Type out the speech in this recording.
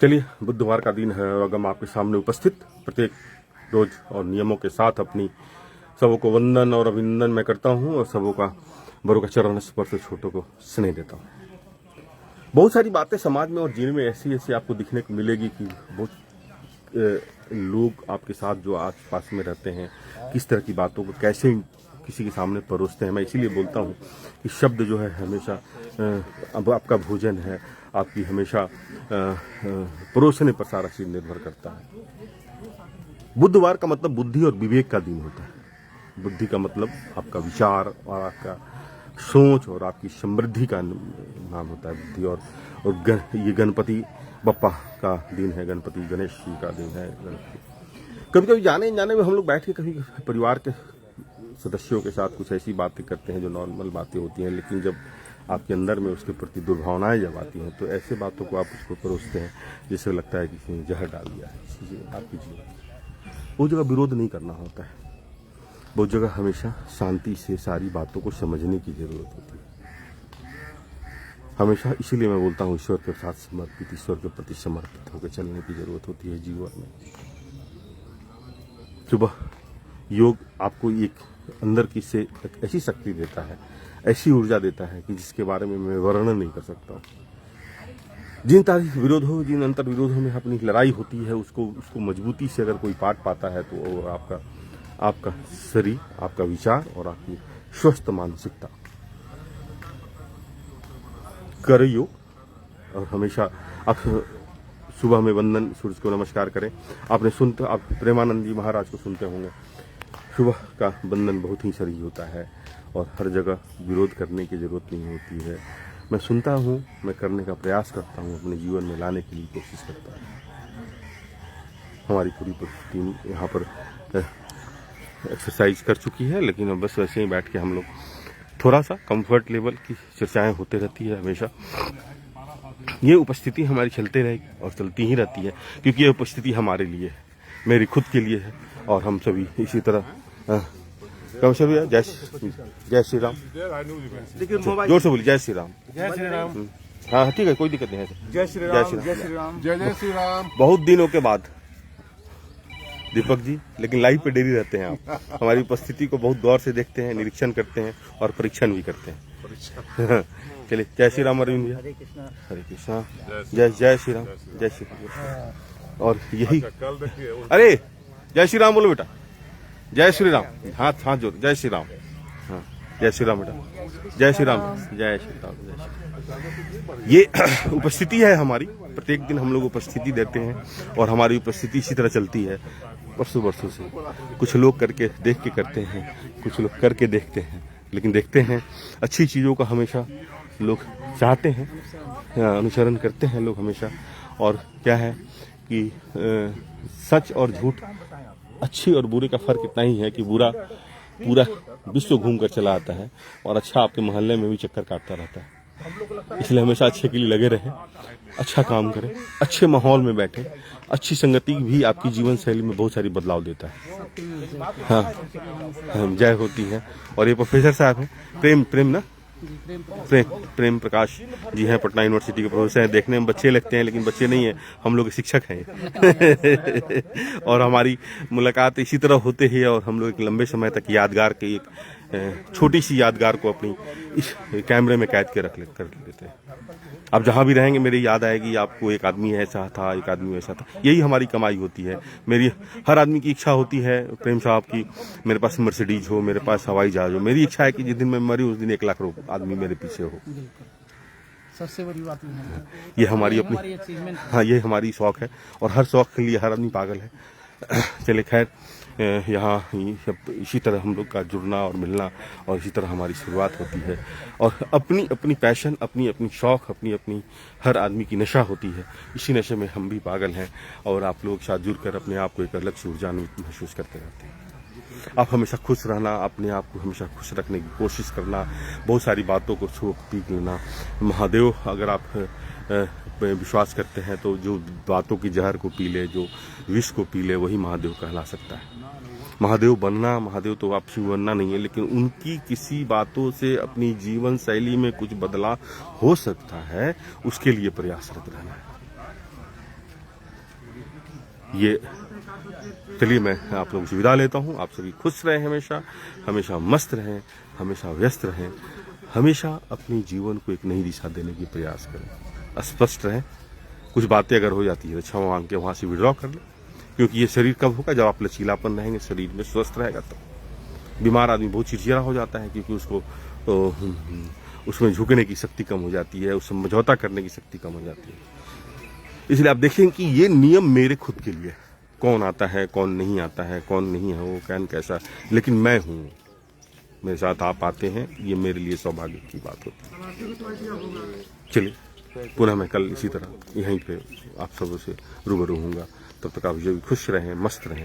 चलिए, बुधवार का दिन है और हम आपके सामने उपस्थित प्रत्येक रोज और नियमों के साथ अपनी सबों को वंदन और अभिनंदन मैं करता हूं और सबों का बड़ों का चरण स्पर्श छोटों को स्नेह देता हूं। बहुत सारी बातें समाज में और जीवन में ऐसी ऐसी आपको दिखने को मिलेगी कि बहुत लोग आपके साथ जो आस पास में रहते हैं किस तरह की बातों को कैसे किसी के सामने परोसते हैं। मैं इसीलिए बोलता हूँ कि शब्द जो है हमेशा अब आपका भोजन है, आपकी हमेशा परोसने पर सारा चीज निर्भर करता है। बुधवार का मतलब बुद्धि और विवेक का दिन होता है। बुद्धि का मतलब आपका विचार और आपका सोच और आपकी समृद्धि का नाम होता है बुद्धि। और ये गणपति बप्पा का दिन है, गणपति गणेश जी का दिन है। कभी कभी जाने में हम लोग बैठ के कभी परिवार के सदस्यों के साथ कुछ ऐसी बातें करते हैं जो नॉर्मल बातें होती हैं, लेकिन जब आपके अंदर में उसके प्रति दुर्भावनाएं जब आती हैं तो ऐसे बातों को आप उसको परोसते हैं जिससे लगता है कि किसी ने जहर डाल दिया है आपकी जीवन। वो जगह विरोध नहीं करना होता है, वो जगह हमेशा शांति से सारी बातों को समझने की जरूरत होती है। हमेशा इसीलिए मैं बोलता हूँ ईश्वर के साथ समर्पित, ईश्वर के प्रति समर्पित होकर चलने की जरूरत होती है जीवन में। सुबह योग आपको एक अंदर की से एक ऐसी शक्ति देता है, ऐसी ऊर्जा देता है कि जिसके बारे में मैं वर्णन नहीं कर सकता हूँ। जिन तारीख विरोधों, जिन अंतर विरोधों में अपनी लड़ाई होती है उसको मजबूती से अगर कोई पाट पाता है तो वो आपका शरीर, आपका विचार और आपकी स्वस्थ मानसिकता। कर योग और हमेशा आप सुबह में वंदन सूर्य को नमस्कार करें। आप प्रेमानंद जी महाराज को सुनते होंगे। सुबह का बंधन बहुत ही सही होता है और हर जगह विरोध करने की जरूरत नहीं होती है। मैं सुनता हूँ, मैं करने का प्रयास करता हूँ, अपने जीवन में लाने के लिए कोशिश करता हूँ। हमारी पूरी टीम यहाँ पर एक्सरसाइज कर चुकी है, लेकिन अब बस वैसे ही बैठ के हम लोग थोड़ा सा कंफर्ट लेवल की चर्चाएं होते रहती है। हमेशा ये उपस्थिति हमारी चलते रहेगी और चलती ही रहती है, क्योंकि ये उपस्थिति हमारे लिए है, मेरी खुद के लिए है। और हम सभी इसी तरह कमशर भैया जय श्री राम, जोर से बोलिए जय श्री राम। जय श्री राम। हाँ ठीक है, कोई दिक्कत नहीं है। जय श्री राम, जय श्री राम, जय श्री राम। बहुत दिनों के बाद दीपक जी, लेकिन लाइव पे डेली रहते हैं आप। हमारी उपस्थिति को बहुत गौर से देखते हैं, निरीक्षण करते हैं और परीक्षण भी करते हैं। चलिए, जय श्री राम अरविंद भैया। हरे कृष्णा। जय श्री राम, जय श्री राम। और यही, अरे जय श्री राम बोलो बेटा, जय श्री राम, हाथ जोड़, जय श्री राम। हाँ, जय श्री राम बेटा, जय श्री राम, जय श्री राम, जय श्री राम। ये उपस्थिति है हमारी, प्रत्येक दिन हम लोग उपस्थिति देते हैं और हमारी उपस्थिति इसी तरह चलती है वर्षों से। कुछ लोग करके देख के करते हैं, कुछ लोग करके देखते हैं, लेकिन देखते हैं अच्छी चीज़ों का हमेशा लोग चाहते हैं, अनुसरण करते हैं लोग हमेशा। और क्या है कि सच और झूठ, अच्छी और बुरे का फर्क इतना ही है कि बुरा पूरा विश्व घूम कर चला आता है और अच्छा आपके मोहल्ले में भी चक्कर काटता रहता है। इसलिए हमेशा अच्छे के लिए लगे रहें, अच्छा काम करें, अच्छे माहौल में बैठें। अच्छी संगति भी आपकी जीवन शैली में बहुत सारी बदलाव देता है। हाँ, जय होती है। और ये प्रोफेसर साहब हैं, प्रेम प्रकाश जी हैं, पटना यूनिवर्सिटी के प्रोफेसर हैं। देखने में बच्चे लगते हैं लेकिन बच्चे नहीं हैं, हम लोग शिक्षक हैं। और हमारी मुलाकात इसी तरह होते ही और हम लोग एक लंबे समय तक यादगार के एक छोटी सी यादगार को अपनी इस कैमरे में कैद कर लेते हैं। आप जहाँ भी रहेंगे मेरी याद आएगी, आपको एक आदमी ऐसा था, एक आदमी ऐसा था। यही हमारी कमाई होती है। मेरी हर आदमी की इच्छा होती है, प्रेम साहब की, मेरे पास मर्सिडीज हो, मेरे पास हवाई जहाज हो। मेरी इच्छा है कि जिस दिन मैं मरी उस दिन 1 लाख आदमी मेरे पीछे हो। सबसे बड़ी बात ये हमारी अपनी, हाँ ये हमारी शौक है और हर शौक के लिए हर आदमी पागल है। चले खैर, यहाँ इसी तरह हम लोग का जुड़ना और मिलना और इसी तरह हमारी शुरुआत होती है। और अपनी अपनी पैशन, अपनी अपनी शौक, अपनी अपनी हर आदमी की नशा होती है। इसी नशे में हम भी पागल हैं और आप लोग साथ जुड़कर अपने आप को एक अलग से ऊर्जा महसूस करते रहते हैं। आप हमेशा खुश रहना, अपने आप को हमेशा खुश रखने की कोशिश करना, बहुत सारी बातों को छू पी लेना। महादेव, अगर आप विश्वास करते हैं तो जो बातों की जहर को पी ले, जो विष को पी ले, वही महादेव कहला सकता है। महादेव बनना, महादेव तो आप शिव बनना नहीं है, लेकिन उनकी किसी बातों से अपनी जीवन शैली में कुछ बदलाव हो सकता है, उसके लिए प्रयासरत रहना है। ये चलिए मैं आप लोगों से विदा लेता हूँ। आप सभी खुश रहें, हमेशा हमेशा मस्त रहें, हमेशा व्यस्त रहें, हमेशा अपने जीवन को एक नई दिशा देने की प्रयास करें। स्पष्ट रहें, कुछ बातें अगर हो जाती है तो क्षमा मांग के वहाँ से विड्रॉ कर लें, क्योंकि ये शरीर कब होगा, जब आप लचीलापन रहेंगे, शरीर में स्वस्थ रहेगा। तो बीमार आदमी बहुत चिड़चिड़ा हो जाता है, क्योंकि उसको उसमें झुकने की शक्ति कम हो जाती है, उसमें समझौता करने की शक्ति कम हो जाती है। इसलिए आप देखेंगे कि ये नियम मेरे खुद के लिए, कौन आता है कौन नहीं आता है, कौन नहीं है वो कैन कैसा, लेकिन मैं हूँ, मेरे साथ आप आते हैं, ये मेरे लिए सौभाग्य की बात होती है। चलिए पुनः मैं कल इसी तरह यहीं पे आप सबों से रूबरू होऊंगा। तब तक आप जो भी खुश रहें, मस्त रहें।